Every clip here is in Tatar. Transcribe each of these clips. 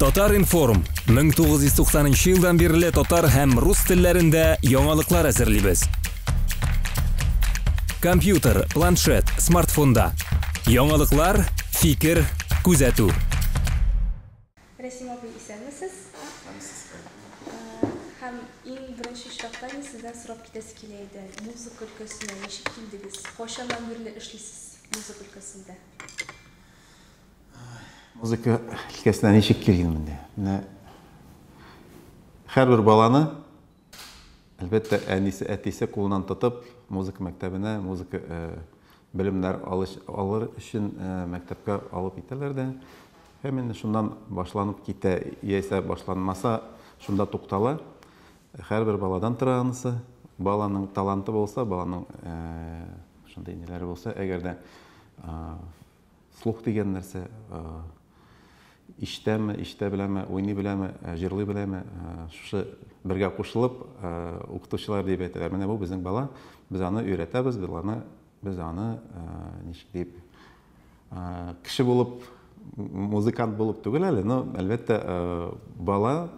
Татар информ 1990 елдан бирле татар һәм рус телләрендә яңалыклар әзерлибез. Компьютер, планшет, смартфонда. Яңалыклар, фикер, күзәтү. Рәсим абый, исәнмесез? Һәм иң беренче очракта сездән сорап китәсе килә иде. Музыка өлкәсенә ничек килдегез? Кайчаннан бирле эшлисез музыка өлкәсендә? Музыка өлкәсенә ничек килгән инде? Һәрбер баланы, әлбәттә, әнисе, әтисе кулынан тотып, музыка мәктәбенә, музыка белемнәр алыр өчен мәктәпкә алып китәләр дә. Һәм инде шуннан башланып китә, яисә башланмаса, шунда туктала. Һәрбер баладан тора анысы. Баланың таланты булса, баланың шундай ниләре булса, әгәр дә слух дигән нәрсә ишетәме, ишетә беләме, уйный беләме, җырлый беләме, шушы бергә кушылып, укытучылар дип әйтәләр. Менә бу безнең бала, без аны өйрәтәбез, без аны ничек дип, кеше булып, музыкант булып түгел әле, но әлбәттә бала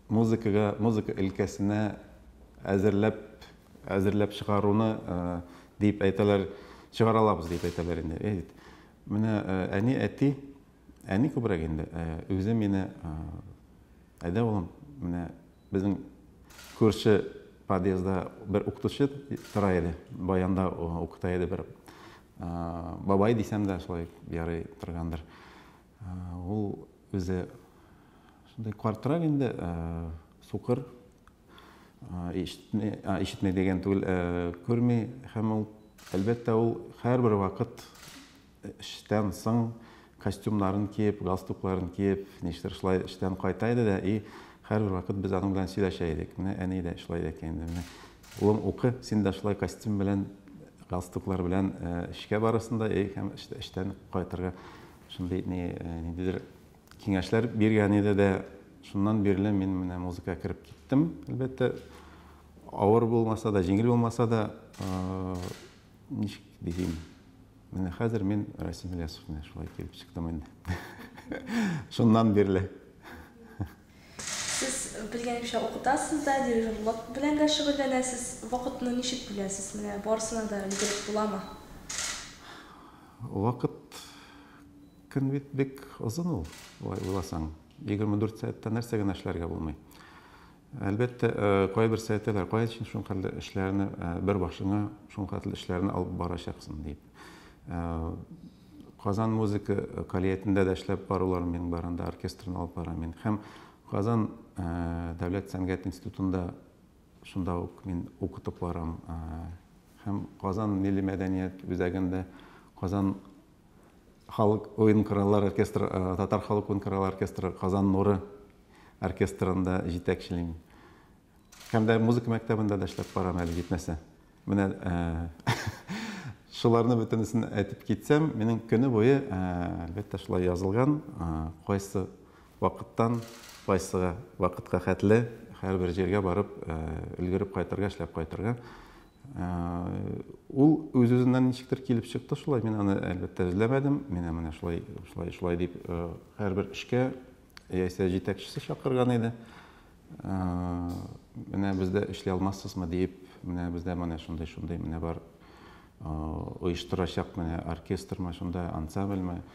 музыка өлкәсенә әзерләп чыгаруны дип әйтәләр, чыгаралабыз дип әйтәләр инде. Менә әни күбрәк инде. Үзе мине әйдә улым, менә безнең күрше подъездда бер укытучы тора иде. Баянда укыта иде бер бабай дисәм дә шулай ярый торгандыр. Ул үзе шундай квартирак инде, сукыр, ишетмәй дигән түгел, күрми, һәм ул әлбәттә ул һәрбер вакыт эштән соң костюмнарын киеп, галстукларын киеп, нишләр шулай эштән кайта иде дә, һәрбер вакыт без аның белән сөйләшә идек. Менә әни дә шулай икән инде. Улым, укы, син дә шулай костюм белән, галстуклар белән эшкә барасында, һәм эштән кайтырга шундый ниндидер киңәшләр биргән иде дә, шуннан бирле мин менә музыкага кирип киттем. Әлбәттә, авыр булмаса да, җиңел булмаса да, ничек дисем, менә хәзер мин Расим Ильясовны шулай килеп чыктым инде. Шуннан бирле. Сез белгәнемчә укытасыз да, дирижерлык белән дә шөгыльләнәсез. Вакытны ничек бүләсез? Менә барысына да өлгереп буламы? Вакыт көн бит бик озын ул, уйласаң. 24 сәгатьтә нәрсә генә эшләргә булмый. Әлбәттә, кайбер сәгатьләр, кая өчен шункадәр эшләрне, бер башыңа шункадәр эшләрне алып барачаксың дип. Казан музыка коллективында да эшләп барулар минем барында, оркестрны алып барам мин. Һәм Казан дәүләт сәнгать институтында шунда ук мин укытып барам. Һәм Казан милли мәдәният үзәгендә Казан халык уен кораллар оркестры, татар халык уен кораллар оркестры, Казан Нуры оркестрында җитәкчелим. Һәм дә музыка мәктәбендә дә эшләп барам әле җитмәсә. Менә шуларны бөтенесен әйтеп китсәм, минең көне буе әлбәттә шулай язылган, кайсы вакыттан кайсы вакытка хәтле һәрбер җиргә барып, өлгереп кайтырга, эшләп кайтырга. Ул үз-үзеннән ничектер килеп чыкты шулай, мин аны әлбәттә эзләмәдем. Менә шулай дип һәрбер эшкә яисә җитәкчесе чакырган иде. Менә бездә эшли алмассызмы дип, менә бездә менә шундай менә бар, оештырачак менә оркестрмы, шунда ансамбльме,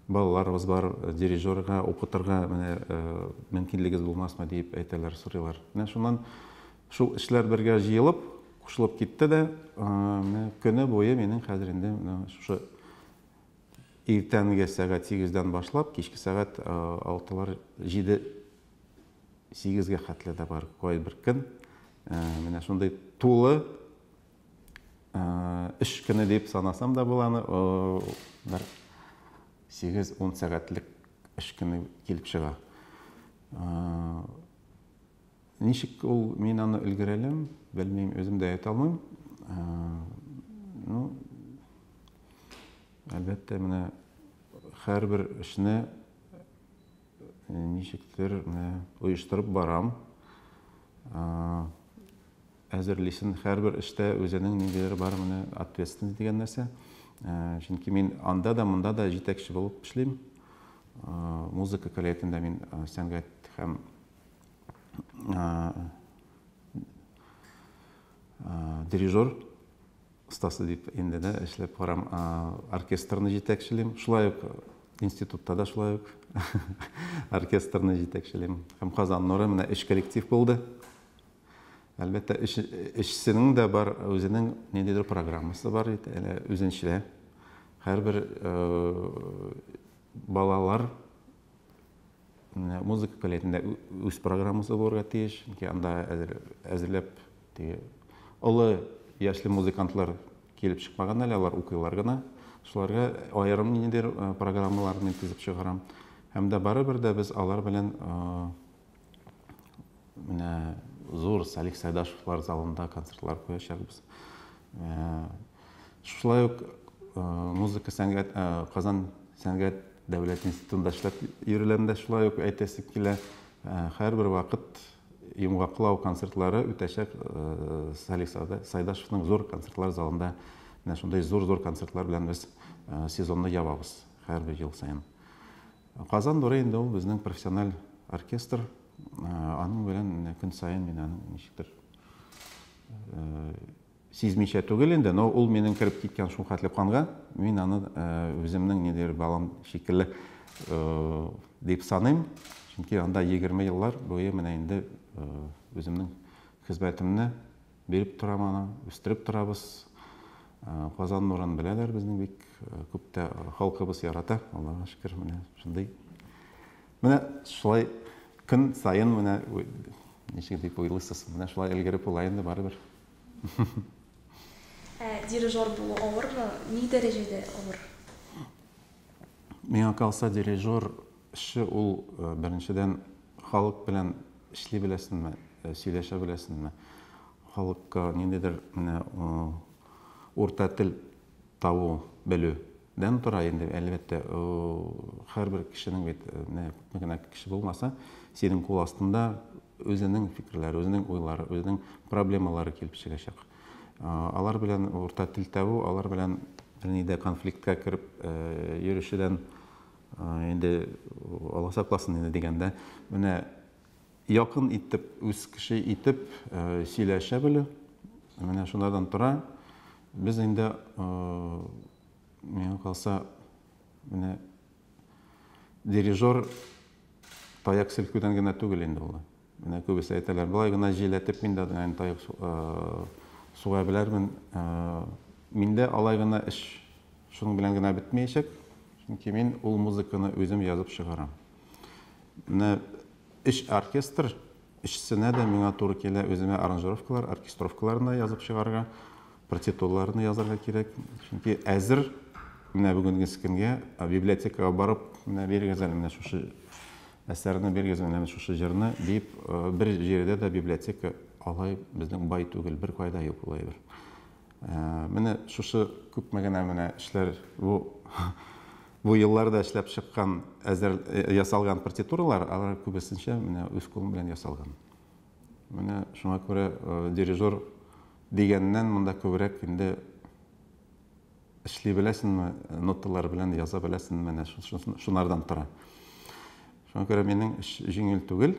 балаларыбыз бар, дирижерга, укытырга менә мөмкинлегез булмасмы дип әйтәләр, сорыйлар. Менә шуннан шул эшләр бергә җыелып, кушылып китте дә, көне буе минең хәзер инде шушы иртәнге сәгать 8-дән башлап, кичке сәгать 6-8-гә хәтле дә бар кайбер көн. Менә шундай тулы эш көне дип санасам да буланы, бер 8-10 сәгатьлек эш көне килеп чыга. Ничек ул мин аны өлгерәлем, белмим, өзем дә әйтә алмыйм. Әлбәттә, менә һәрбер эшне ничектер оештырып барам. Әзерлисен, һәрбер эштә үзенең ниндидер бар, менә ответственность дигән нәрсә. Чөнки мин анда да, монда да җитәкче булып эшлим. музыка коллективінде мен сәнгать һәм дирижер ұстасы деп енді де эшләп барам, оркестрны жетекчилейм. Шулай ук институтта да шулай ук оркестрны жетекчилейм. Һәм Казан нуры менә эш коллектив булды. Әлбәттә эшчесенең дә бар үзенең ниндидер программасы бар иде, әле үзенчә. Һәрбер балалар музыка коллективында үз программасы булырга тиеш, чөнки анда әзерләп олы яшьле музыкантлар килеп чыкмаган әле, алар укыйлар гына. Шуларга аерым ниндидер программаларны төзеп чыгарам. Һәм дә барыбер дә без алар белән менә зур Салих Сайдашевлар залында концертлар куячакбыз. Шулай ук музыка сәнгать Казан сәнгать дәүләт институтында эшләп йөреләм дә шулай ук әйтәсе килә. Һәрбер вакыт йомгаклау концертлары үтәчәк Салих Сайдашевның зур концертлар залында. Менә шундай зур концертлар белән без сезонны ябабыз һәрбер ел сайын. Казан нуры инде ул безнең профессиональ оркестр. Аның белән көн сайын мин аның ничектер сизмичә түгел инде, но ул минең кирип киткән шул хәтле канга, мин аны үземнең нидер балам шикелле дип саныйм. Чөнки анда 20 еллар буе менә инде үземнең хезмәтемне биреп торам, аны үстереп торабыз. Казан нурын беләләр, безнең бик күп тә халкыбыз ярата, Аллага шөкер, менә шундый. Менә шулай көн сайын менә ничек дип уйлыйсыз, менә шулай элгәреп була инде барыбер. Дирижер булу авырмы? Ни дәрәҗәдә авыр? Миңа калса дирижер эше ул беренчедән халык белән эшли беләсенме, сөйләшә беләсенме? Халыкка ниндидер менә урта тел табу белүдән тора инде, әлбәттә, һәрбер кешенең бит менә кеше булмаса, синең кул астында өзенең фикерләре, өзенең уйлары, өзенең проблемалары килеп чыгачак. Алар белән урта тел табу, алар белән нидә конфликтка кирип йөрүшедән инде Алла сакласын инде дигәндә, менә якын итеп, үз кеше итеп сөйләшә белү, менә шундан тора. Без инде миңа калса менә дирижер таяк селкүдән генә түгел инде ул. Менә күбесе әйтәләр, болай гына җиләтеп мин дә таяк суга беләрмен. Миндә алай гына эш шуның белән генә бетмәячәк, чөнки мин ул музыканы үзем язып чыгарам. Менә эш оркестр эшчесенә дә миңа туры килә, үземә аранжировкалар, оркестровкаларны язып чыгарга, партитураларны язарга кирәк. Чөнки әзер менә бүгенге көнгә библиотекага барып, менә бирегез әле менә шушы әсәрне бирегез, менә шушы җырны дип, бер җирдә дә библиотека алай безнең бай түгел, бер кайда юк булай бер. Менә шушы күпмәгәнә менә эшләр бу елларда эшләп чыккан, әзер ясалган партитуралар, алар күбесенчә менә үз кулым белән ясалган. Менә шуңа күрә дирижер дигәннән монда күбрәк инде эшли беләсенме, ноталар белән яза беләсенме, менә шунардан тора. Шуңа күрә минең эш җиңел түгел.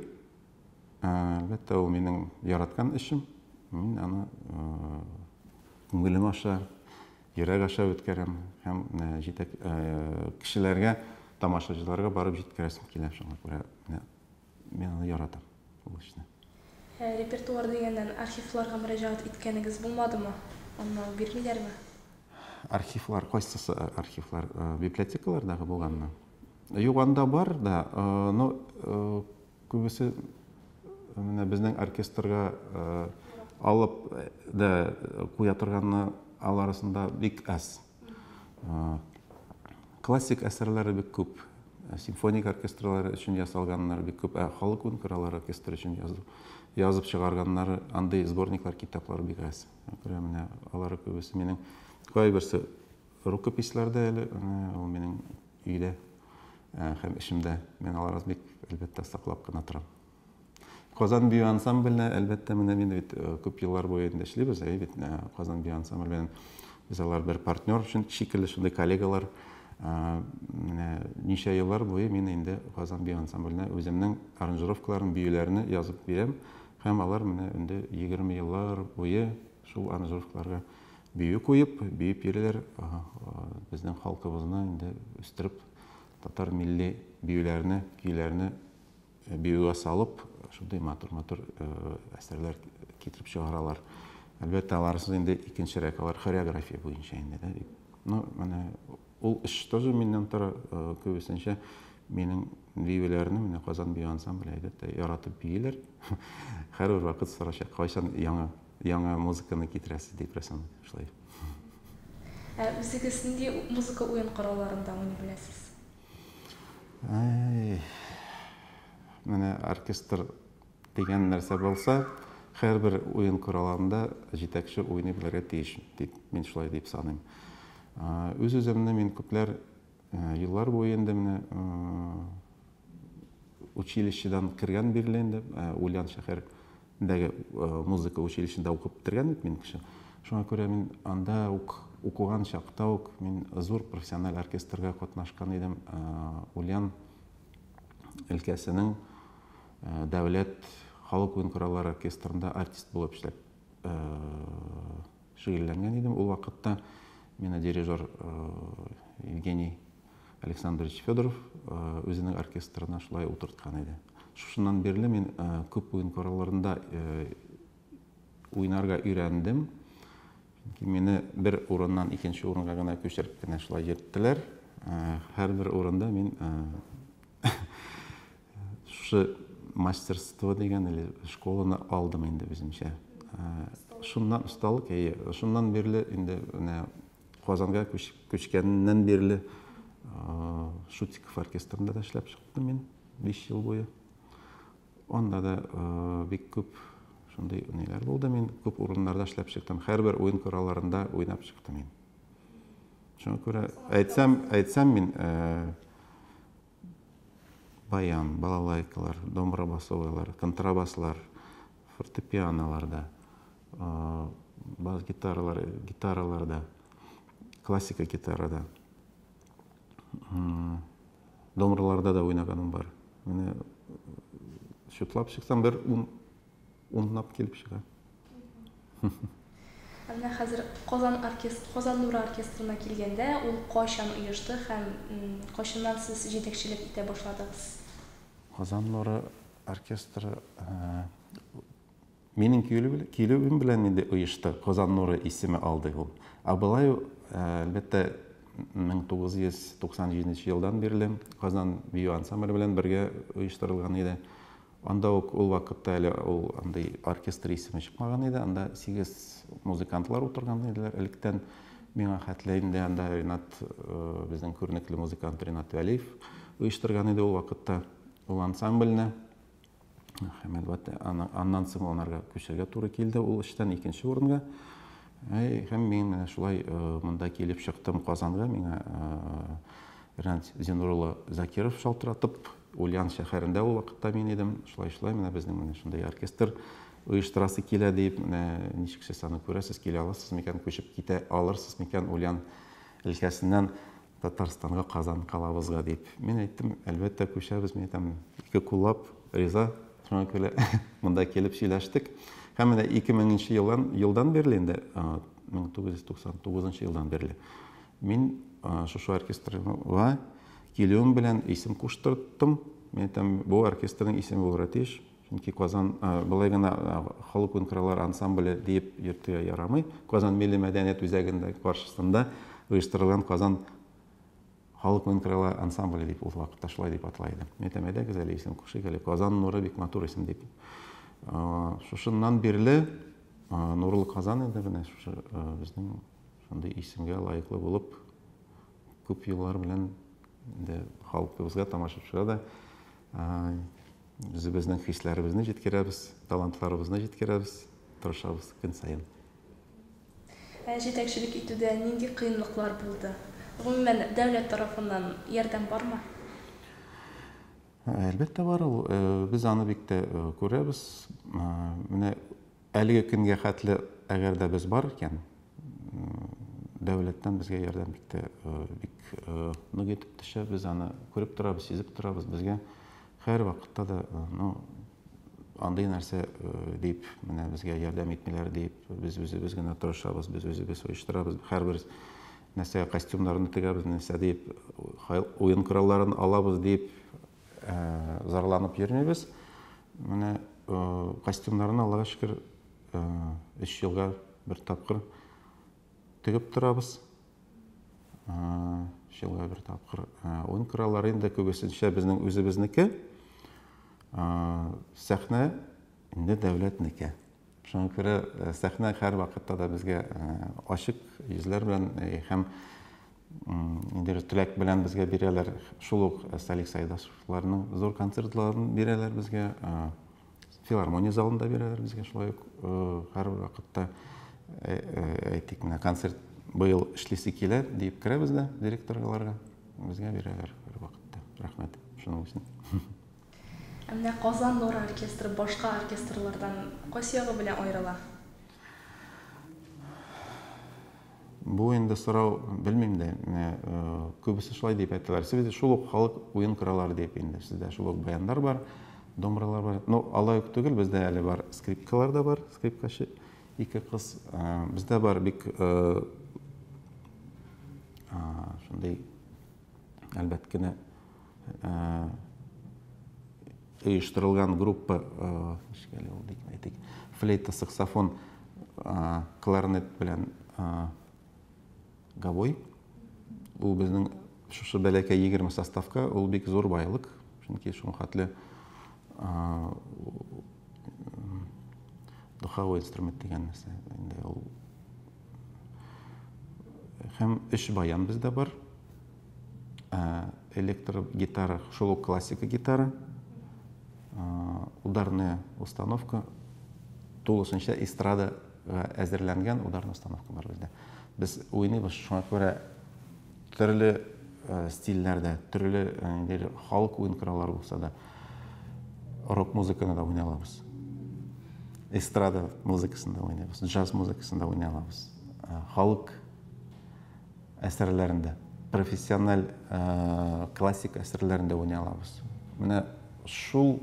Әлбәттә, ул минең яраткан эшем. Мин аны күңелем аша, йөрәк аша үткәрәм һәм җитәк кешеләргә, тамашачыларга барып җиткерәсем килә. Шуңа күрә мин аны яратам ул эшне. Репертуар дигәндән архивларга мөрәҗәгать иткәнегез булмадымы? Аны бирмиләрме? Архивлар, кайсы архивлар? Библиотекалардагы булганмы? Юк, анда бар да, но күбесе менә безнең оркестрга алып да куя торганны алар арасында бик аз. Классик әсәрләре бик күп, симфоник оркестрлары өчен ясалганнар бик күп, халык кункырлары оркестры өчен язып чыгарганнар, андый сборниклар, китаплар бик аз. Менә алар күбесе минең кайберсе рукописләрдә әле, ул минең өйдә һәм эшемдә. Мен алар бик әлбәттә саклап кына торам. Казан бию ансамбльне әлбәттә менә мин бит күп еллар буе инде эшлибез, бит Казан бию ансамбль белән без алар бер партнер өчен шикелле шундый коллегалар. Ничә еллар буе мин инде Казан бию ансамбліне өзімнің аранжировкаларын, биюләрне язып бирәм. Һәм алар менә инде 20 еллар буе шул аранжировкаларга бию куеп, биюп йөриләр. Безнең халкыбызны инде үстереп, татар милли биюләрне, көйләрне биюгә салып, шундый матур әсәрләр китереп чыгаралар. Әлбәттә, аларсыз инде икенчерәк, алар хореография буенча инде. Менә ул эш тоже миннән тора, күбесенчә минең биюләрне менә Казан бию ансамбле әйдәттә яратып биюләр. Һәр вакыт сорашак, кайчан яңа музыканы китерәсез дип рәсем эшләй. Үзегез нинди музыка уен коралларында уйный беләсез? Менә оркестр дигән нәрсә булса, һәрбер уен коралларында җитәкче уйный белергә тиеш дип мин шулай дип саныйм. Үз-үземне мин күпләр еллар буе инде менә училищедан кергән бирле инде, Ульян шәһәрендәге музыка училищесында укып бетергән бит мин кеше. Шуңа күрә мин анда укыган чакта ук мин зур профессиональ оркестрга катнашкан идем. Ульян өлкәсенең дәүләт халык уен кораллары оркестрында артист булып эшләп шөгыльләнгән идем. Ул вакытта менә дирижер Евгений Александрович Федоров үзенең оркестрына шулай утырткан иде. Шушыннан бирле мин күп уен коралларында уйнарга өйрәндем. Мине бер урыннан икенче урынга гына күчереп кенә шулай йөрттеләр. Һәрбер урында мин шушы мастерство дигән или школаны алдым инде үземчә. Шуннан усталык, шуннан бирле инде Казанга күчкәннән бирле Шутиков оркестрында да эшләп чыктым мин 5 ел буе. Анда да бик күп шундый уйнайлар булды. Мин күп урыннарда эшләп чыктым. Һәрбер уен коралларында уйнап чыктым мин. Шуңа күрә әйтсәм мин баян, балалайкалар, домбыра басовыйлар, контрабаслар, фортепианоларда, бас гитараларда, классика гитарада, домбыраларда да уйнаганым бар. Менә шутлап чыксам бер 10 килеп чыга. Менә хәзер Казан Нуры оркестрына килгәндә, ул кайчан оешты һәм кайчаннан сез җитәкчелек итә башладыгыз? Казан Нуры оркестры минең килүем белән инде оешты. Казан Нуры исеме алды ул. Былай әлбәттә 1997 елдан бирле Казан бию ансамбле белән бергә оештырылган иде. Анда ул вакытта әле ул андай оркестр исеме чыкмаган иде. Анда 8 музыкантлар утырган иделәр. Электән миңа хәтле инде анда безнең күренекле музыкант Ринат Вәлиев оештырган иде ул вакытта ул ансамбльне. Һәм әлбәттә аннан соң аларга күчәргә туры килде ул эштән икенче урынга. Һәм мин шулай монда килеп чыктым Казанга. Миңа Ринат Зинурулы Закиров шалтыратып, Ульян шәһәрендә ул вакытта мин идем. Шулай менә безнең шундай оркестр оештырасы килә дип, ничек саны күрәсез, килә аласыз микән, күчеп китә алырсыз микән Ульян өлкәсеннән Татарстанга, Казан калабызга дип. Мин әйттем, әлбәттә күчәбез, мин әйтәм, ике куллап риза. Шуңа күрә монда килеп сөйләштек. Һәм менә 2000 елдан бирле инде, 1999 елдан бирле мин шушы оркестрга килүем белән исем куштырттым. Мин әйтәм, бу оркестрның исеме булырга тиеш. Чөнки Казан былай гына халык уен кораллары ансамбле дип йөртергә ярамый. Казан милли мәдәният үзәгендә каршысында оештырылган Казан халык уен кораллары ансамбле дип ул вакытта шулай дип атала иде. Мин әйтәм, әйдәгез әле исем кушыйк әле, Казан Нуры бик матур исем дип. Шушыннан бирле Нурлы Казан инде менә шушы безнең шундый исемгә лаеклы булып күп еллар белән инде халкыбызга, тамашачыга да безнең хисләребезне җиткерәбез, талантларыбызны җиткерәбез, тырышабыз көн саен. Җитәкчелек итүдә нинди кыенлыклар булды? Гомумән дәүләт тарафыннан ярдәм бармы? Әлбәттә бар ул. Без аны бик тә күрәбез. Менә әлеге көнгә хәтле әгәр дә без бар икән, дәүләттән безгә ярдәм итте. Бик нык итеп төшә, без аны күреп торабыз, сизеп торабыз. Безгә һәр вакытта да андый нәрсә дип, менә безгә ярдәм итмиләр дип, без үзебез генә тырышабыз, без үзебез оештырабыз. Һәрбер нәрсә костюмнарны тегәбез, нәрсә дип, уен коралларын алабыз дип зарланып йөрмибез. Менә костюмнарны Аллага шөкер 3 елга бер тапкыр тегеп торабыз. 3 елга бер тапкыр. Уен кораллары инде күбесенчә безнең үзебезнеке. Сәхнә инде дәүләтнеке. Шуңа күрә сәхнә һәр вакытта да безгә ачык йөзләр белән һәм инде теләк белән безгә бирәләр. Шул ук Салих Сайдашевларның зур концертларын бирәләр безгә. Филармония залында бирәләр безгә. Шулай ук һәр вакытта әйтик, менә концерт быел эшлисе килә дип керәбез дә директорларга. Безгә бирәләр һәр вакытта. Рәхмәт шуның өчен. Менә Казан Нур оркестры башка оркестрлардан кайсы ягы белән аерыла? Бу инде сорау белмим дә. Күбесе шулай дип әйтәләр. Сездә шул ук халык уен кораллары дип инде. Сездә шул ук баяндар бар, домбралар бар. Алай ук түгел, бездә әле бар скрипкалар да бар, скрипкачы ике кыз. Бездә бар бик шундый әлбәттә кенә оештырылган группа, нишкәле ул дип әйтик, флейта, саксофон, кларнет белән гавой. Ул безнең шушы бәләкәй 20 составка, ул бик зур байлык. Чөнки шуңа хәтле духовой инструмент дигән нәрсә инде ул. Һәм 3 баян бездә бар. Электр гитара, шул ук классика гитара. Ударная установка, тулысынча эстрада әзерләнгән ударная установка бар бездә. Без уйныйбыз, шуңа күрә төрле стильләрдә, төрле халык уен кораллары булса да, рок музыканы да уйный алабыз. Эстрада музыкасын да уйныйбыз, джаз музыкасын да уйный алабыз. Халык әсәрләрендә, профессиональ классик әсәрләрендә уйный алабыз. Менә шул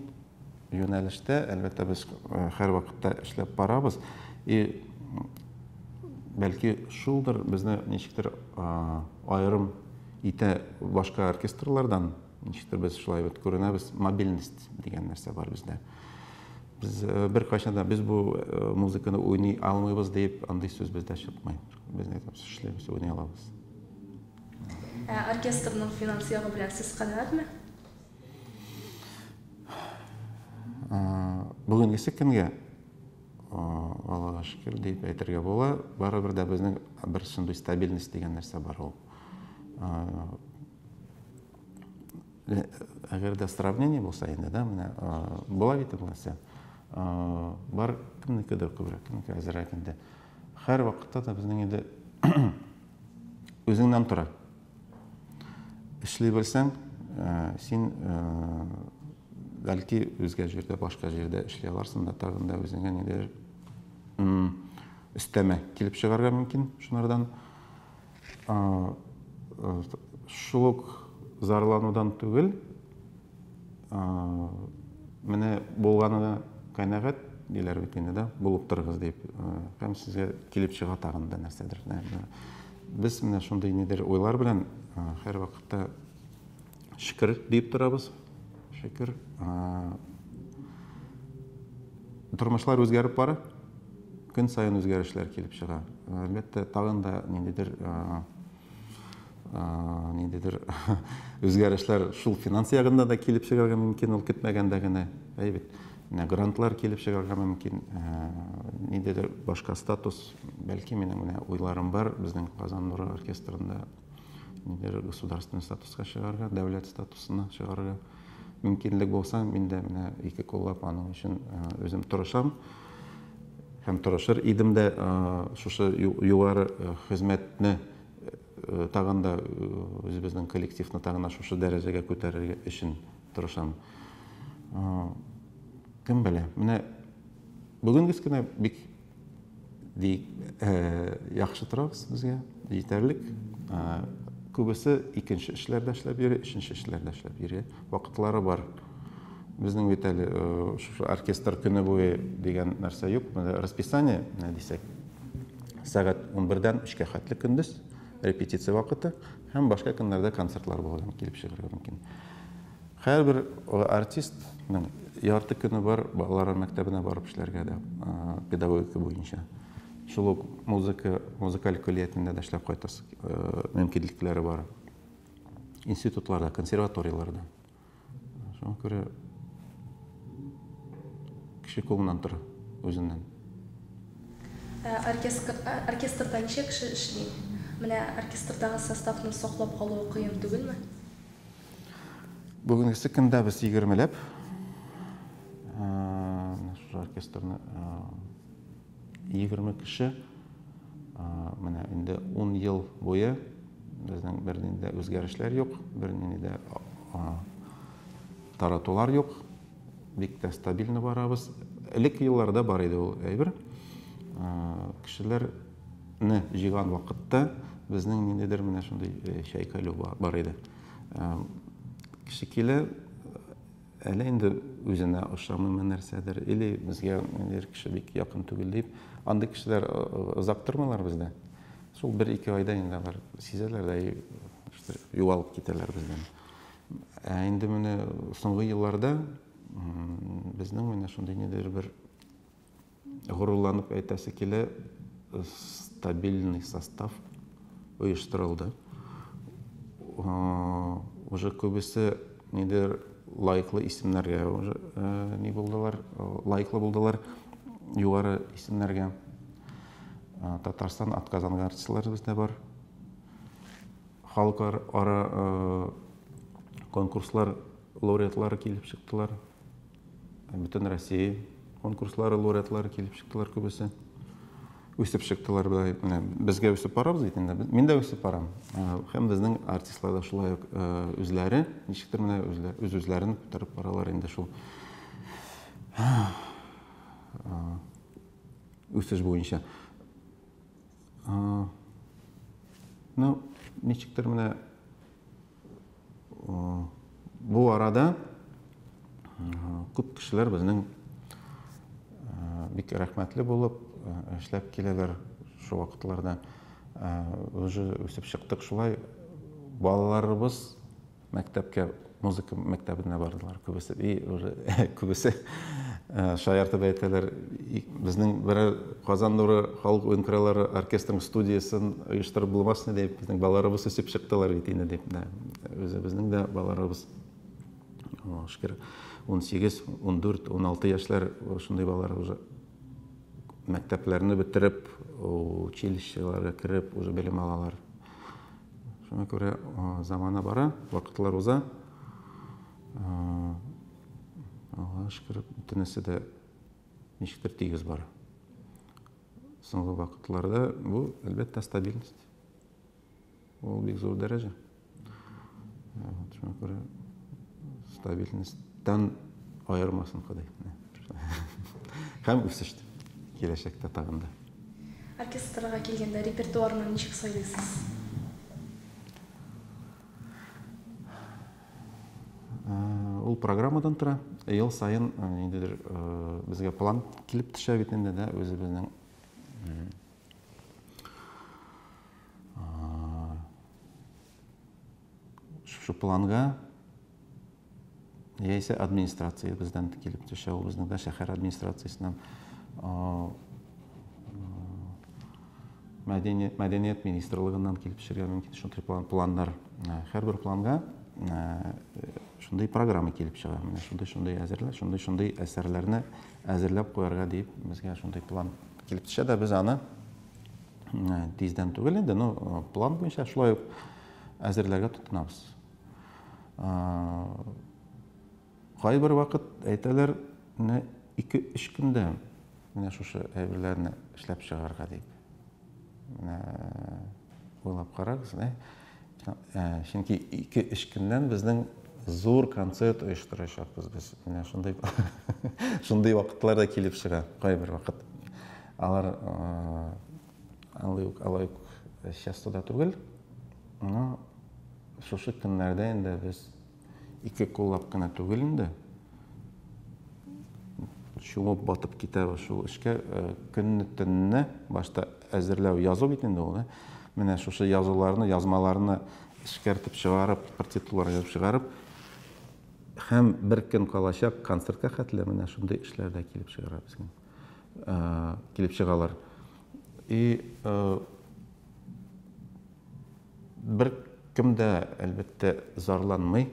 юнәлештә әлбәттә без һәр вакытта эшләп барабыз. И бәлки шулдыр безне ничектер аерым итә башка оркестрлардан, ничектер без шулай бит күренәбез, мобильность дигән нәрсә бар бездә. Без бер кайчан да без бу музыканы уйный алмыйбыз дип андый сүз бездә чыкмый. Без әйтәбез, эшләбез, уйный алабыз. Оркестрның финанс ягы белән сез канәгатьме? Бүгенге көнгә Аллага шөкер дип әйтергә була. Барыбер дә безнең бер шундый стабильность дигән нәрсә бар ул. Әгәр дә сравнение булса инде, да, менә була бит ул нәрсә. Бар кемнекедер күбрәк, кемнеке әзрәк инде. Һәр вакытта да безнең инде үзеңнән тора. Эшли белсәң, син бәлки үзгә җирдә, башка җирдә эшли аларсың да, тагын да үзеңә нидер өстәмә килеп чыгарга мөмкин шунардан. Шул ук зарланудан түгел, менә булганына канәгать диләр бит инде, да, булып торыгыз дип, һәм сезгә килеп чыга тагын да нәрсәдер. Без менә шундый нидер уйлар белән һәр вакытта шөкер дип торабыз. Шөкер. Тормышлар үзгәреп бара. Көн сайын үзгәрешләр килеп чыга. Әлбәттә, тагын да ниндидер үзгәрешләр шул финанс ягында да килеп чыгарга мөмкин, ул көтмәгәндә генә. Әйбет. Менә грантлар килеп чыгарга мөмкин. Ниндидер башка статус, бәлки минем менә уйларым бар, безнең Казан Нур оркестрында ниндидер государственный статуска чыгарга, дәүләт статусына чыгарга мөмкинлек булса, мин дә менә ике куллап аның өчен үзем тырышам. Һәм тырышыр идем дә шушы югары хезмәтне тагын да үзебезнең коллективны тагын шушы дәрәҗәгә күтәрергә өчен тырышам. Кем белә? Менә бүгенге көнә бик яхшы торабыз безгә, җитәрлек. Күбесе икенче эшләрдә эшләп йөри, өченче эшләрдә эшләп йөри. Вакытлары бар. Безнең бит әле оркестр көне буе дигән нәрсә юк. Расписание, дисәк, сәгать 11-дән 3-кә хәтле көндез репетиция вакыты һәм башка көннәрдә концертлар булган килеп чыгарга мөмкин. Һәрбер артистның ярты көне бар балалар мәктәбенә барып эшләргә дә, педагогика буенча. Шул ук музыкаль коллективында да эшләп кайтасы мөмкинлекләре бар. Институтларда, консерваторияларда. Шуңа күрә кеше кулыннан тора үзеннән. Оркестрда ничә кеше эшли? Менә оркестрдагы составны саклап калу кыен түгелме? Бүгенге көндә без 20-ләп шул оркестрны 20 кеше менә инде 10 ел буе безнең бернинди үзгәрешләр юк, бернинди дә таратулар юк. Бик тә стабильно барабыз. Элек елларда бар иде ул әйбер. Кешеләрне җыйган вакытта безнең ниндидер менә шундый шайкалу бар иде. Кеше килә, әле инде үзенә ошамый нәрсәдер, или безгә ниндидер кеше бик якын түгел дип, андый кешеләр озак тормыйлар бездә. Шул 1-2 айда инде бар сизәләр дә югалып китәләр бездән. Инде менә соңгы елларда безнең менә шундый ниндидер бер горурланып әйтәсе килә, стабильный состав оештырылды. Уже күбесе ниндидер лайыклы исемнәргә уже ни булдылар, лайыклы булдылар югары исемнәргә. Татарстан атказанган артистлар бездә бар. Халыкара конкурслар лауреатлары килеп чыктылар. Бөтен Россия конкурслары лауреатлары килеп чыктылар күбесе. Үсеп чыктылар безгә үсеп барабыз бит инде. Мин дә үсеп барам. Һәм безнең артистлар да шулай үзләре, ничектер менә үзләрен күтәреп баралар инде шул. Үсеш буенча. Ну, ничектер менә бу арада күп кешеләр безнең бик рәхмәтле булып эшләп киләләр шул вакытларда. Уже үсеп чыктык шулай. Балаларыбыз мәктәпкә, музыка мәктәбенә бардылар күбесе. Күбесе шаяртып әйтәләр, безнең бер Казан нуры халык уен-кораллары оркестрының студиясын оештырып булмасын дип, безнең балаларыбыз үсеп чыктылар бит инде дип. Безнең дә балаларыбыз 18, 14, 16 яшьләр шундый балалар уже мәктәпләрне бетереп, училищеларга кереп, уже белем алалар. Шуңа күрә замана бара, вакытлар уза. Аллаһка шөкер, бөтенесе дә ничектер тигез бар. Соңгы вакытларда бу әлбәттә стабильность. Ул бик зур дәрәҗә. Шуңа күрә стабильностьтан аермасын Ходай. Һәм үсеш киләчәктә тагын да. Оркестрга килгәндә репертуарны ничек сайлыйсыз? Ул программадан тора. Ел сайын ниндидер безгә план килеп төшә бит инде дә үзебезнең шу планга яисә администрация бездән килеп төшә, ул безнең дә шәһәр администрациясеннән мәдәният министрлыгыннан килеп төшәргә мөмкин шундый планнар. Һәрбер планга шундый программа килеп чыга. Менә шундый әзерләп, шундый әсәрләрне әзерләп куярга дип безгә шундый план килеп төшә дә без аны тиздән түгел инде, но план буенча шулай әзерләргә тотынабыз. Кайбер вакыт әйтәләр, 2-3 көндә менә шушы әйберләрне эшләп чыгарга дип. Менә уйлап карагыз, чөнки 2-3 көндән безнең зур концерт оештырачакбыз без. Менә шундый вакытларда килеп чыга, кайбер вакыт. Алар алай часто да түгел. Но шушы көннәрдә инде без ике куллап кына түгел инде. Шуңып батып китәбез шул эшкә, көнне төнне башта әзерләү, язу бит инде ул. Менә шушы язуларны, язмаларны эшкәртеп чыгарып, партитуралар язып чыгарып, һәм бер көн калачак концертка хәтле менә шундый эшләрдә килеп чыгара безгә. Килеп чыгалар. И бер кем дә әлбәттә зарланмый,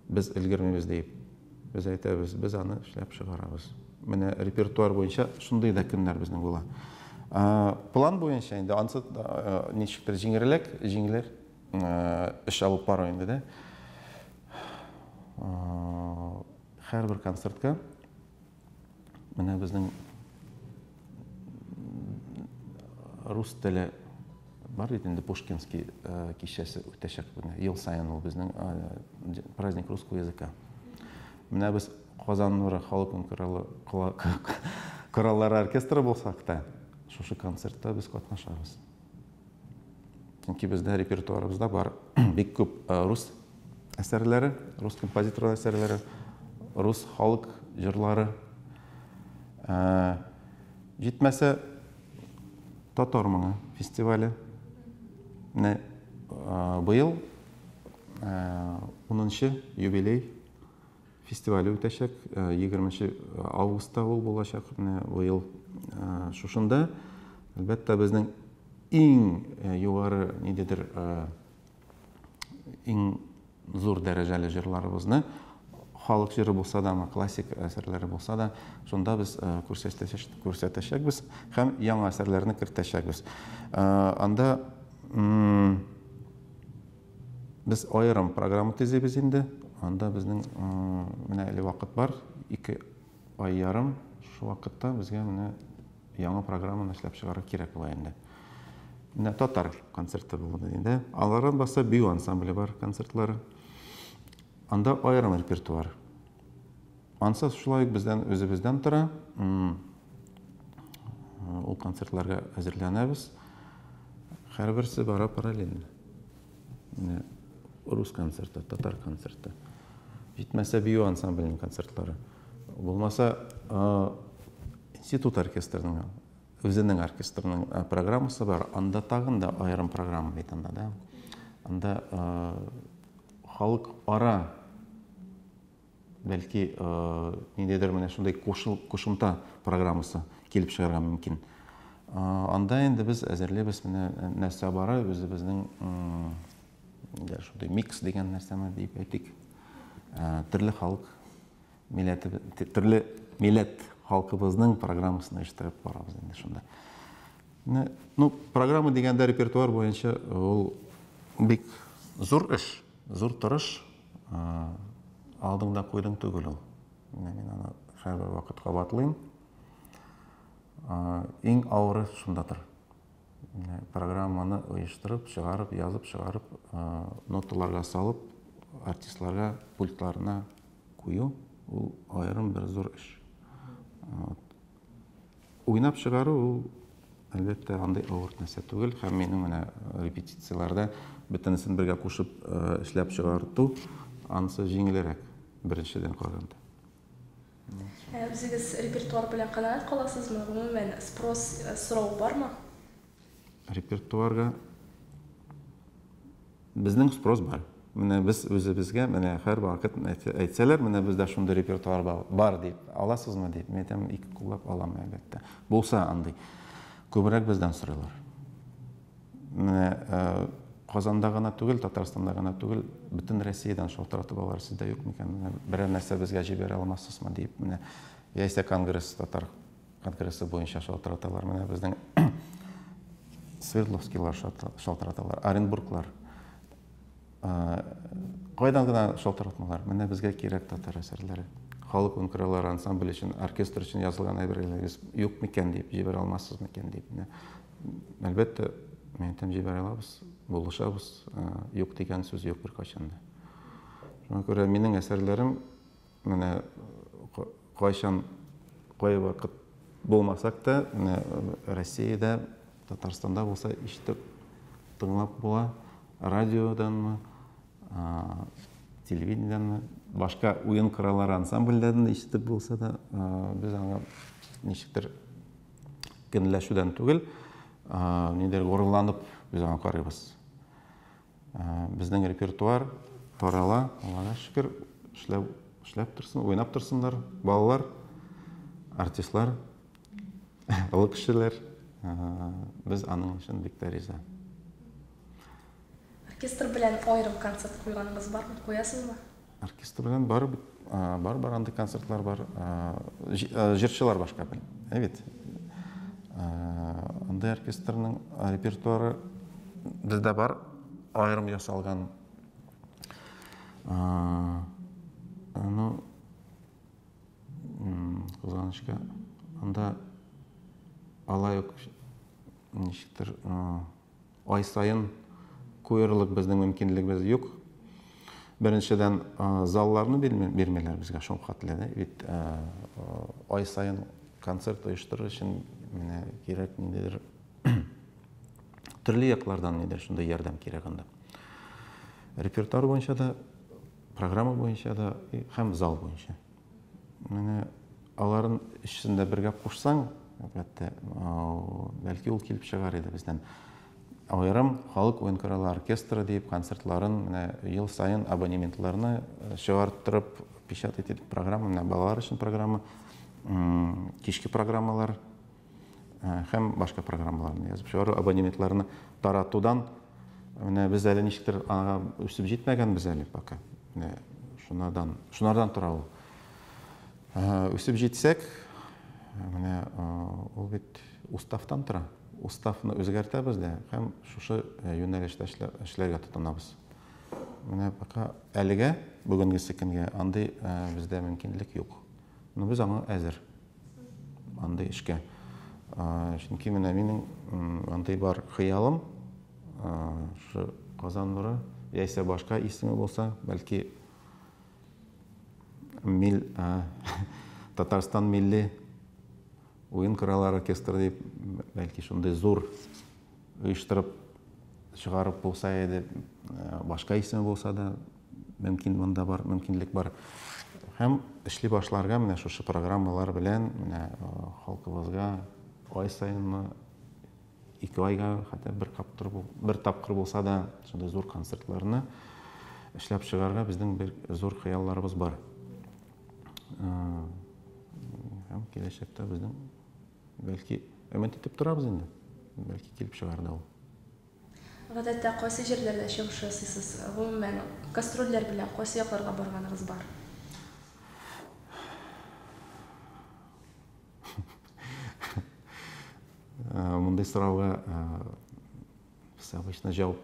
без өлгермибез дип. Без әйтәбез, без аны эшләп чыгарабыз. Менә репертуар буенча шундый да көннәр безнең була. План буенча инде ансы ничектер җиңелер эш алып бару инде дә. Һәрбер концертка менә безнең рус теле бар бит инде, Пушкинский кичәсе үтәчәк менә. Ел саен ул безнең праздник русского языка. Менә без Казан нуры халык кораллары оркестры булсак та, шушы концертта без катнашабыз. Чөнки бездә репертуарыбызда бар бик күп рус әсәрләре, рус композиторлар әсәрләре, рус халык җырлары. Җитмәсә Татар моңы фестивале. Быел 10-нчы юбилей фестивале үтәчәк, 20 августта ул булачак. Быел шушында әлбәттә безнең иң югары нидедер иң зур дәрәҗәле җырларыбызны, халык җыры булса да, классик әсәрләре булса да, шунда без күрсәтәчәкбез һәм яңа әсәрләрне кертәчәкбез. Анда без аерым программа төзибез инде. Анда безнең менә әле вакыт бар, 2 ай ярым. Шу вакытта безгә менә яңа программаны эшләп чыгарып кирәк була инде. Менә татар концерты булды инде. Алардан башка бию ансамбле бар концертлары. Анда аерым репертуар. Анса шулай бездән үзебездән тора. Ул концертларга әзерләнәбез. Һәрберсе бара параллельно. Менә рус концерты, татар концерты. Җитмәсә бию ансамбльнең концертлары. Булмаса институт оркестрының, үзенең оркестрының программасы бар. Анда тагын да аерым программа бит анда да. Анда халык ара бәлки ниндидер менә шундай кушымта программасы килеп чыгарга мөмкин. Анда инде без әзерләбез менә нәрсә бара, үзебезнең шундай микс дигән нәрсәме дип әйтик. Төрле халык милләте, төрле милләт халкыбызның программасын оештырып барабыз инде шунда. Ну, программа дигәндә репертуар буенча ул бик зур эш, зур тырыш. Алдыңда куйдың түгел ул. Мин аны һәрбер вакыт кабатлыйм. Иң авыры шундадыр. Программаны оештырып, чыгарып, язып, чыгарып, ноталарга салып, артистларга пультларына кую, ул аерым бер зур эш. Уйнап чыгару ул әлбәттә андай авыр нәрсә түгел, һәм минем менә репетицияларда бөтенесен бергә кушып эшләп чыгарту анысы җиңелрәк беренчедән караганда. Үзегез репертуар белән канәгать каласызмы? Гомумән сорау бармы? Репертуарга безнең спрос бар. Менә без үзебезгә менә һәр вакыт әйтсәләр, менә бездә шундый репертуар бар дип, аласызмы дип, мен әйтәм, 2 куллап алам әлбәттә. Булса андый. Күбрәк бездән сорыйлар. Менә Казанда гына түгел, Татарстанда гына түгел, бөтен Россиядән шалтыратып алар, сездә юк микән? Берәр нәрсә безгә җибәрә алмассызмы дип, менә яисә конгресс, татар конгрессы буенча шалтыраталар, менә безнең Свердловскийлар шалтыраталар, Оренбурглар. Кайдан гына шалтыратмалар, менә безгә кирәк татар әсәрләре. Халык өнкүрәләре ансамбль өчен, оркестр өчен язылган әйберләр юк микән дип, җибәрә алмассызмы микән дип. Әлбәттә, мен әйтәм, җибәрә алабыз, булышабыз, юк дигән сүз юк беркайчан да. Шуңа күрә минең әсәрләрем менә кайчан, кай вакыт болмасақ та, Россияда, Татарстанда болса ишетіп тыңлап була, радиодан, телевидениедан, башка уен кыралары ансамбльдән ишетеп булса да, без аңа ничектер көнләшүдән түгел, нидер горурланып без аңа карыйбыз. Безнең репертуар тарала, Аллага шөкер, эшләп торсын, уйнап торсыннар балалар, артистлар, олы кешеләр. Без аның өчен бик тә риза. Оркестр белән аерым концерт куйганыгыз бармы? Куясызмы? Оркестр белән бар андый концертлар бар. Җырчылар башка бел. Әйбәт. Андый оркестрның репертуары бездә бар, аерым ясалган. Кызганычка, анда алай ук ничектер ай сайын куерлык безнең мөмкинлегебез юк. Беренчедән залларны бирмәләр безгә шул хәтледә. Бит ай сайын концерт оештыру өчен менә кирәк ниндидер төрле яклардан ниндидер шундый ярдәм кирәк анда. Репертуар буенча да, программа буенча да һәм зал буенча. Менә аларын ичендә бергә кушсаң, әлбәттә, бәлки ул килеп чыгар иде бездән. Аерым халык уен коралы оркестры дип концертларын ел сайын абонементларны чыгарттырып печатать итеп программа, менә балалар өчен программа, кичке программалар һәм башка программаларны язып чыгару, абонементларны таратудан менә без әле ничектер аңа үсеп җитмәгәнбез әле пока. Менә шунардан тора ул. Үсеп җитсәк, менә ул бит уставтан тора. Уставны үзгәртәбез дә һәм шушы юнәлештә эшләргә тотынабыз. Менә пока әлегә бүгенге көнгә андый бездә мөмкинлек юк. Но без аңа әзер. Андый эшкә. Чөнки менә минем андый бар хыялым, шу Казан нуры, яисә башка исеме булса, бәлки Татарстан милли уен кораллар оркестры дип, бәлки шундый зур оештырып чыгарып булса иде, башка исеме булса да, монда бар, мөмкинлек бар. Һәм эшли башларга менә шушы программалар белән менә халкыбызга ай сайынмы, 2 айга, хәтта бер тапкыр булса да, шундый зур концертларны эшләп чыгарга безнең бер зур хыялларыбыз бар. Һәм киләчәктә безнең бәлки өмет итеп торабыз инде. Бәлки килеп чыгар да ул. Гадәттә кайсы җирләрдә чыгыш ясыйсыз? Гомумән гастрольләр белән кайсы якларга барганыгыз бар? Мондай сорауга без обычно җавап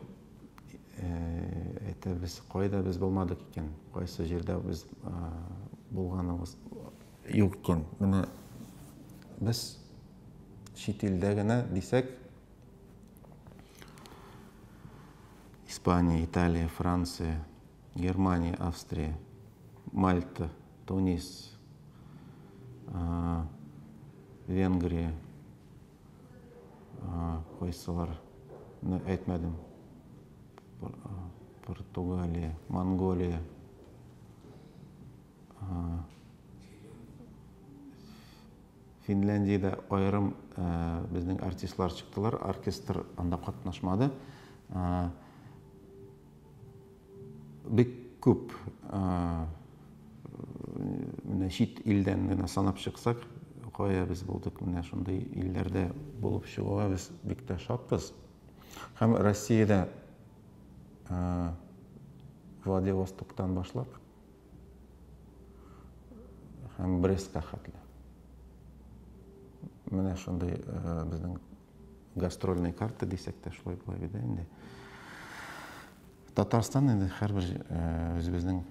әйтәбез, кайда без булмадык икән, кайсы җирдә без булганыбыз юк икән. Менә без чит илдә генә дисәк, Испания, Италия, Франция, Германия, Австрия, Мальта, Тунис, Венгрия, кайсылар әйтмәдем, Португалия, Монголия, Финляндиядә аерым безнең артистлар чыктылар, оркестр анда катнашмады. Бик күп менә чит илдән генә санап чыксак, кая без булдык, менә шундый илләрдә булып чыгуга без бик тә шатбыз. Һәм Россиядә Владивостоктан башлап һәм Брестка хәтле. Менә шундый безнең гастрольный карта дисәк тә шулай була иде инде. Татарстан инде һәрбер үзебезнең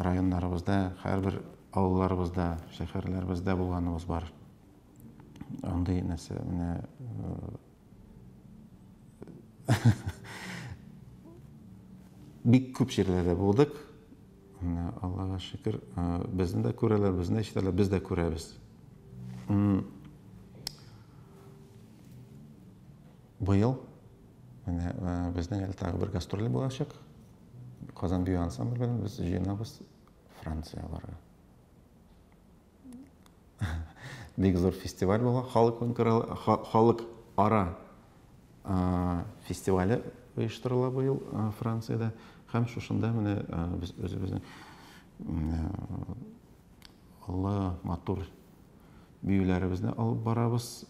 районнарыбызда, һәрбер авылларыбызда, шәһәрләребездә булганыбыз бар. Андый нәрсә менә бик күп җирләрдә булдык. Аллага шөкер, безне дә күрәләр, безне ишетәләр, без дә күрәбез. быйыл безнең әле тагы бер гастроль булачак. Казан бию ансамбль белән без җыенабыз Францияларга. Бик зур фестиваль була, халык ара фестивале оештырыла быел Франциядә. Һәм шушында менә без үзебезнең олы матур биюләребезне алып барабыз.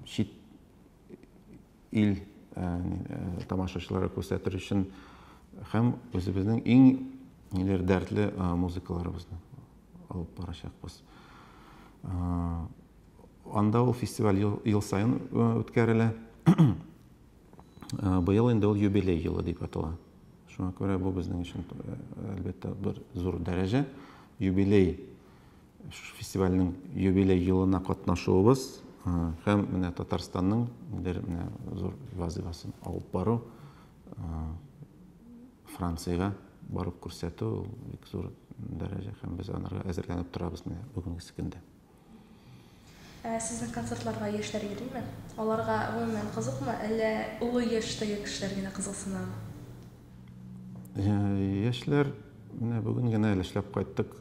Чит ил тамашачыларга күрсәтер өчен һәм үзебезнең иң дәртле музыкаларыбызны алып барачакбыз. Анда ул фестиваль ел сайын үткәрелә. Быел инде ул юбилей елы дип атала. Шуңа күрә бу безнең өчен әлбәттә бер зур дәрәҗә. Юбилей фестивальнең юбилей елына катнашуыбыз һәм менә Татарстанның зур вазифасын алып бару, Франциягә барып күрсәтү бик зур дәрәҗә һәм без анарга әзерләнеп торабыз менә бүгенге көндә. Сезнең концертларга яшьләр йөрийме? Аларга гомумән кызыкмы, әллә улы яшьтәге кешеләр генә кызыксынамы? Яшьләр менә бүген генә эшләп кайттык.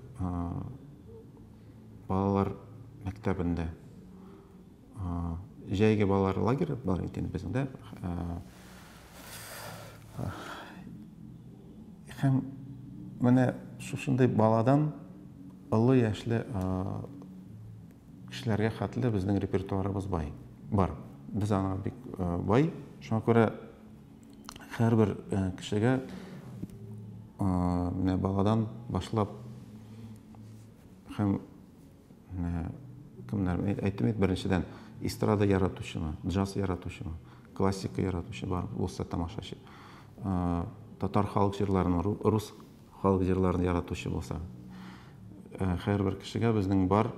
Балалар мәктәбендә. Җәйге балалар лагере бар иде бездә. Һәм менә шушындай баладан олы яшьле кешеләргә хәтле безнең репертуарыбыз бар. Без аңа бик бай. Шуңа күрә һәрбер кешегә менә баладан башлап һәм кемнәр әйтмәйт беренчедән эстрада яратучымы, джаз яратучымы, классика яратучы бар булса тамашачы. Татар халык җырларын, рус халык җырларын яратучы булса. Һәрбер кешегә безнең бар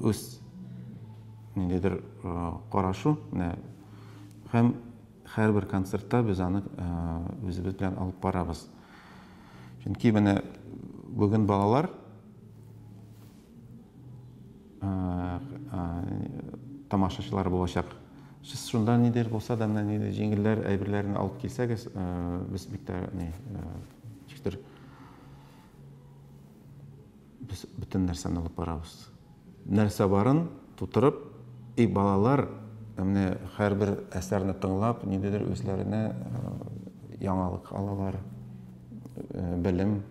үз ниндидер карашу, һәм һәрбер концертта без аны үзебез белән алып барабыз. Чөнки менә бүген балалар тамашачылар булачак. Сез шунда нидер булса да менә җиңелләр әйберләрне алып килсәгез, без бик тә без бөтен нәрсәне алып барабыз. Нәрсә барын тутырып, балалар менә һәрбер әсәрне тыңлап, нидер үзләренә яңалык алалар, белем.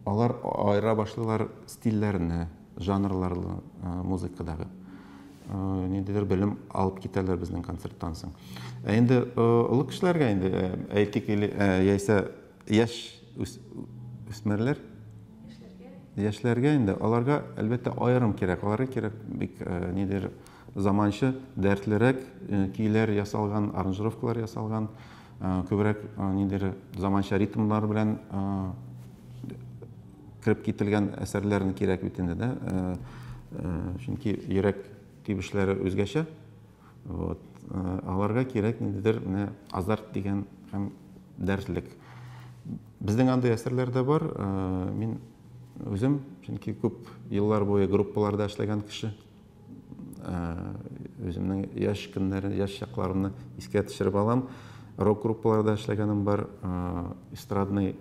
Алар айыра башлыйлар стильләрне, жанрларны музыкадагы. Нидер белем алып китәләр безнең концерттан соң. Инде олы кешеләргә инде әйтик яисә яшь үсмерләр, яшьләргә инде аларга әлбәттә аерым кирәк. Аларга кирәк бик нидер заманча, дәртлерәк көйләр ясалган, аранжировкалар ясалган, күбрәк нидер заманча ритмлар белән кирип кителгән әсәрләрне кирәк бит инде дә. Чөнки йөрәк тибешләре үзгәчә. Вот. Аларга кирәк ниндидер азарт дигән һәм дәртлек. Безнең андай әсәрләр дә бар. Мин үзем, чөнки күп еллар буе группаларда эшләгән кеше, үземнең яшь көннәрен, яшь чакларымны искә төшереп алам. Рок группаларда эшләгәнем бар, эстрадный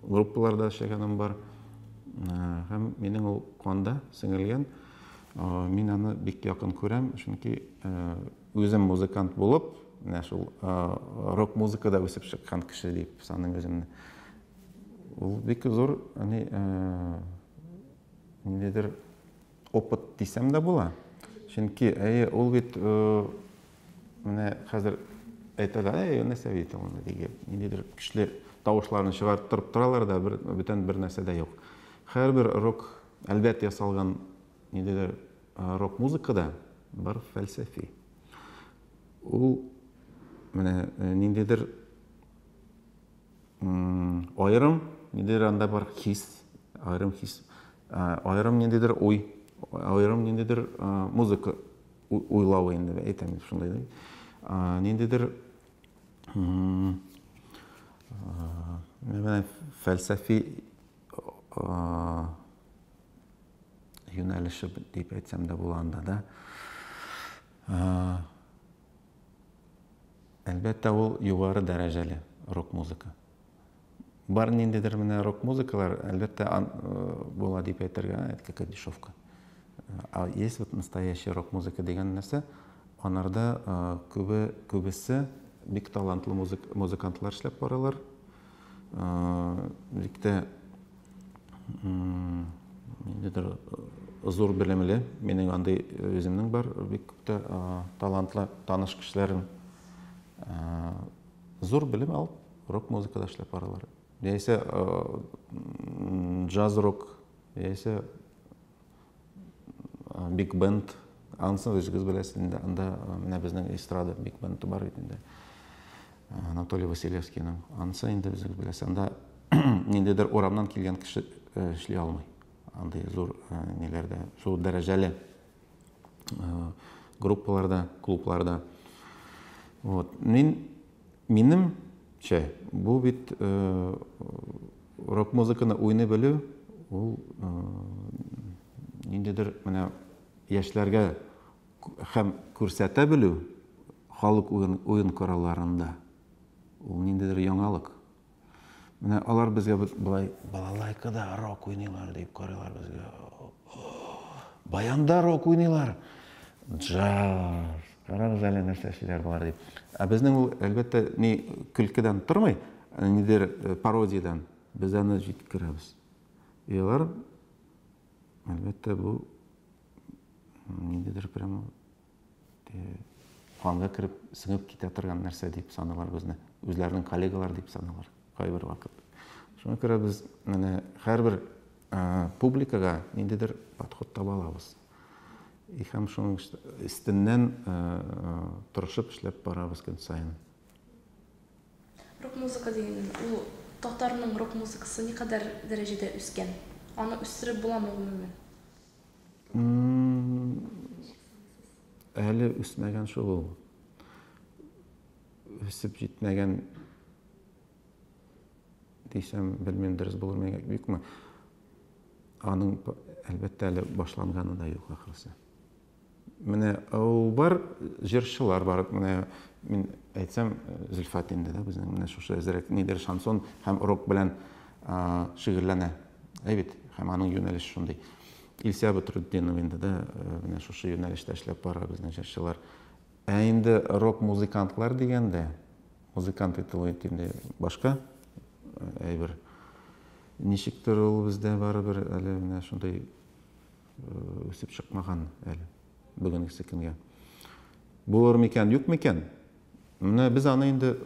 группаларда эшләгәнем бар. Һәм минең ул канда сеңелгән. Мин аны бик якын күрәм, чөнки үзем музыкант булып, менә шул рок музыкада үсеп чыккан кеше дип саныйм үземне. Ул бик зур, нидер опыт дисәм дә була. Чөнки ул бит менә хәзер әйтәләр, нәрсә бит ул диге, нидер көчле тавышларны чыгартып торалар да, бүтән бер нәрсә дә юк. Һәрбер рок әлбәттә ясалган нидер рок музыкада бар фәлсәфи. Ул менә ниндидер аерым, нидер анда бар хис, аерым хис, аерым ниндидер уй, аерым ниндидер музыка уйлау инде әйтәм шундай. Ниндидер менә фәлсәфи юнәлеше дип әйтсәм дә була анда да. Әлбәттә, ул югары дәрәҗәле рок-музыка. Бар ниндидер менә рок-музыкалар, әлбәттә, була дип әйтергә, какая дешевка. А есть вот настоящая рок-музыка дигән нәрсә, анарда күбесе бик талантлы музыкантлар эшләп баралар. Бик тә ниндидер зур белемле, минең андый үземнең бар, бик тә талантлы таныш кешеләрем зур белем алып, рок-музыкада эшләп баралар. Яисә джаз-рок, яисә биг-бенд, ансын өзгіз беләсез инде, анда менә безнең эстрада биг-бенды бар инде. Анатолий Василевскийның ансы инде үзегез беләсез, анда ниндидер урамнан килгән кеше эшли алмый. Андай зур неләрдә, зур дәрәҗәле группаларда, клубларда. Вот. Минемчә, бу бит рок-музыканы уйный белү, ул ниндидер менә яшьләргә һәм күрсәтә белү халык уен коралларында. Ул ниндидер яңалык. Менә алар безгә булай балалайкада рок уйныйлар дип карыйлар безгә. Баянда рок уйныйлар. Джаз. Карагыз әле нәрсә эшләр бар дип. Ә безнең ул әлбәттә ни көлкедән тормый, нидер пародиядан без аны җиткерәбез. Алар әлбәттә бу ниндидер прямо канга кереп сыңып китә торган нәрсә дип саныйлар безне. Үзләренең коллегалар дип саныйлар кайбер вакыт. Шуңа күрә без менә һәрбер публикага ниндидер подход таба алабыз. И һәм шуның өстеннән тырышып эшләп барабыз көн сайын. Рок-музыка дигән, ул татарның рок-музыкасы никадәр дәрәҗәдә үскән? Аны үстереп буламы гомумән? Әле үсмәгән шул. Үсеп җитмәгән дисәм, белмим, дөрес булырмы, юкмы. Аның әлбәттә әле башланганы да юк ахырсы. Менә ул бар, җырчылар бар. Менә мин әйтсәм, Зөлфат инде дә безнең менә шушы әзрәк нидер шансон һәм рок белән шигырьләнә. Әйбит, һәм аның юнәлеше шундый. Илсия Батрутдинов инде дә менә шушы юнәлештә эшләп бара безнең җырчылар. Ә инде рок-музыкантлар дигәндә, музыкант итеп инде башка әйбер. Ничектер ул бездә барыбер әле менә шундый үсеп чыкмаган әле. Бүгенге көнгә. Булыр микән, юк микән? Менә без аны инде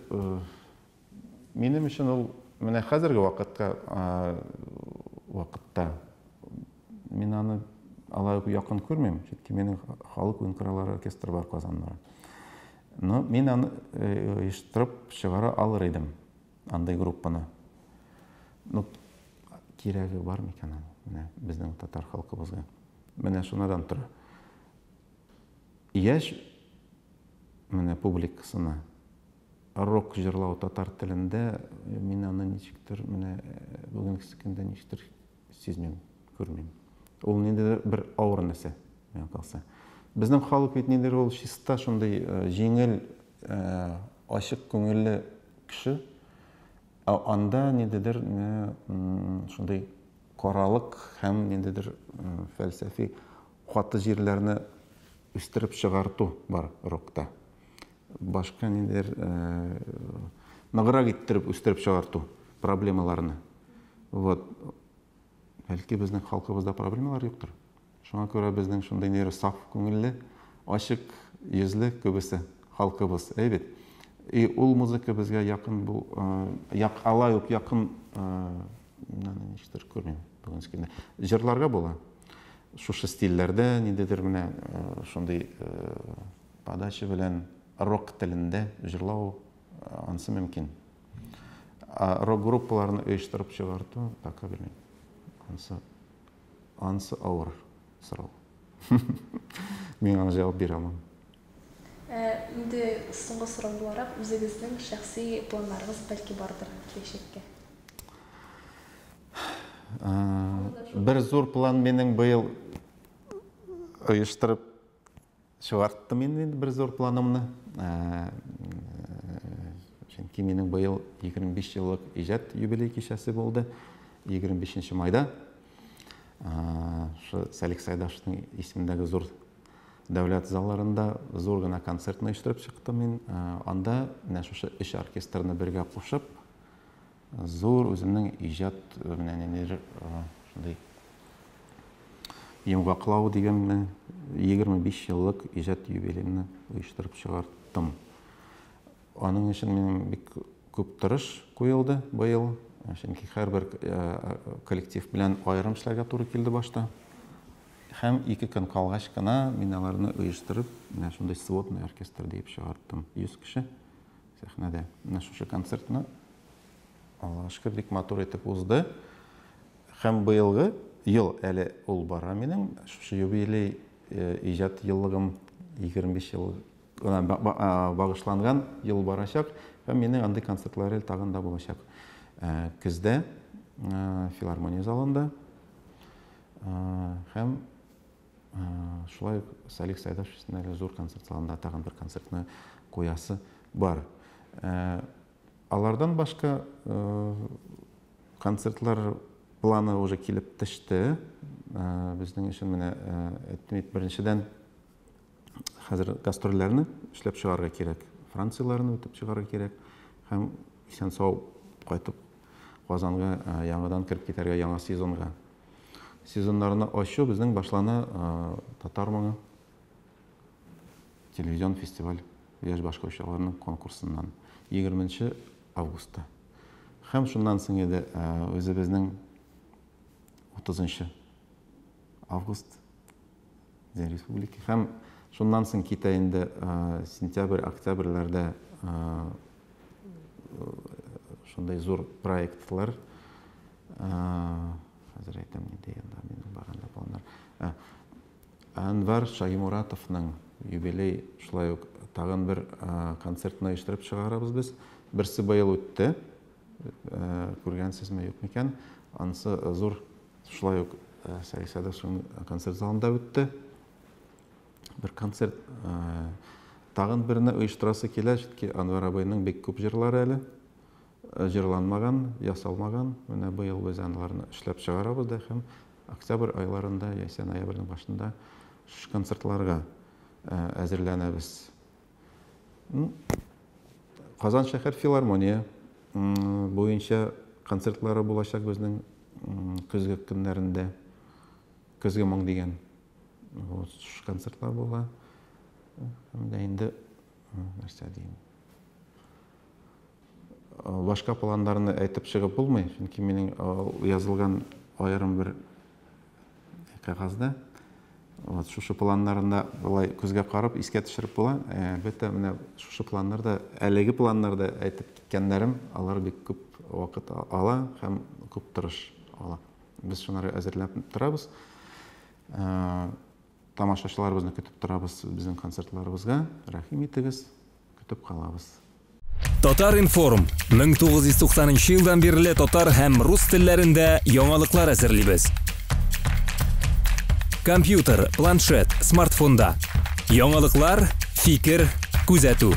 минем өчен ул менә хәзерге вакытта мин аны алай якын күрмим, чөнки минең халык уен кораллары оркестры бар Казанда. Но мин аны оештырып чыгара алыр идем, андай группаны. Ну, кирәге бар микән аны? Менә безнең татар халкыбызга. Менә шунадан тора. Яшь менә публикасына рок җырлау татар телендә мин аны ничектер менә бүгенге көндә ничектер сизмим, күрмим. Ул ниндидер бер авыр нәрсә, миңа калса. Безнең халык бит ниндидер ул чиста шундый җиңел, ачык күңелле кеше. Анда ниндидер шундый каралык һәм ниндидер фәлсәфи каты җирләрне үстереп чыгарту бар рокта. Башка ниндидер ныграк иттереп үстереп чыгарту проблемаларны. Вот. Бәлки безнең халкыбызда проблемалар юктыр. Шуңа күрә безнең шундый нәре саф күңелле, ачык йөзле күбесе халкыбыз, әйбит. И ул музыка безгә якын бу, алай ук якын, ничектер күрмим бүгенге көндә. Җырларга була. Шушы стильләрдә ниндидер менә шундый подача белән рок телендә җырлау ансы мөмкин. Рок группаларны оештырып чыгарту пока белмим. Ансы авыр сорау. Мин аңа җавап бирә алмам. Инде соңгы сорау буларак, үзегезнең шәхси планнарыгыз бәлки бардыр киләчәккә? Бер зур план минең быел оештырып чыгарттым инде бер зур планымны. Чөнки минем быел 25 еллык иҗат юбилей кичәсе булды. 25 майда. Салик Сайдашевның исемендәге зур дәүләт залларында зур гына концертны оештырып чыктым мин. Анда менә шушы 3 оркестрны бергә кушып, зур үземнең иҗат менә шундый Йомгаклау дигән 25 еллык иҗат юбилейны оештырып чыгардым. Аның өчен минем бик күп тырыш куелды быел. Чөнки һәрбер коллектив белән аерым эшләргә туры килде башта. Һәм 2 көн калгач кына мин аларны оештырып, менә шундый сводный оркестр дип чыгардым. 100 кеше сәхнәдә. Менә шушы концертны Аллаһка шөкер бик матур итеп узды. Һәм быелгы ел әле ул бара минем. Шушы юбилей иҗат еллыгым 25 ел багышланган ел барачак. Һәм минем андый концертлар тагын да булачак. Көздә филармония залында. Һәм шулай Салик Сайдашевның зур концерт залында тагын бер концертны куясы бар. Алардан башка концертлар планы уже килеп төште. Безнең өчен менә беренчедән хәзер гастрольләрне эшләп чыгарга кирәк. Францияларны үтеп чыгарга кирәк. Һәм исән-сау кайтып Казанга яңадан кирип китәргә яңа сезонга. Сезоннарны ачу безнең башлана Татар моңы телевизион фестиваль яшь башкаручыларның конкурсыннан 20 августта. Һәм шуннан соң иде үзебезнең 30 август Ден Республики. Һәм шуннан соң китә инде сентябрь-октябрьләрдә шундай зур проектлар. Хәзер әйтәм инде минем барганда планнар. Анвар Шагимуратовның юбилей шулай ук тагын бер концертны оештырып чыгарабыз без. Берсе быел үтте. Күргәнсезме юк микән? Анысы зур шулай ук Салик Сайдашевның концерт залында үтте. Бер концерт тагын берне оештырасы килә, чөнки Анвар абыйның бик күп җырлары әле җырланмаган, ясалмаган. Менә быел без аларны эшләп чыгарабыз да һәм октябрь айларында яисә ноябрьнең башында шушы концертларга әзерләнәбез. Казан шәһәр филармония буенча концертлары булачак безнең көзге көннәрендә. Көзге моң дигән концертлар була. Һәм дә инде нәрсә дим. Башка планнарны әйтеп чыгып булмый, чөнки минем язылган аерым бер кагазда шушы планнарында булай күзгә карап искә төшереп була. Әлбәттә менә шушы планнарда, әлеге планнарда әйтеп киткәннәрем, алар бик күп вакыт ала һәм күп тырыш ала. Без шуны әзерләп торабыз. Тамашачыларыбызны көтеп торабыз безнең концертларыбызга. Рәхим итегез, көтеп калабыз. Татар Информ 1990 елдан бирле татар һәм рус телләрендә яңалыклар әзерлибез. Компьютер, планшет, смартфонда. Яңалыклар, фикер, күзәтү.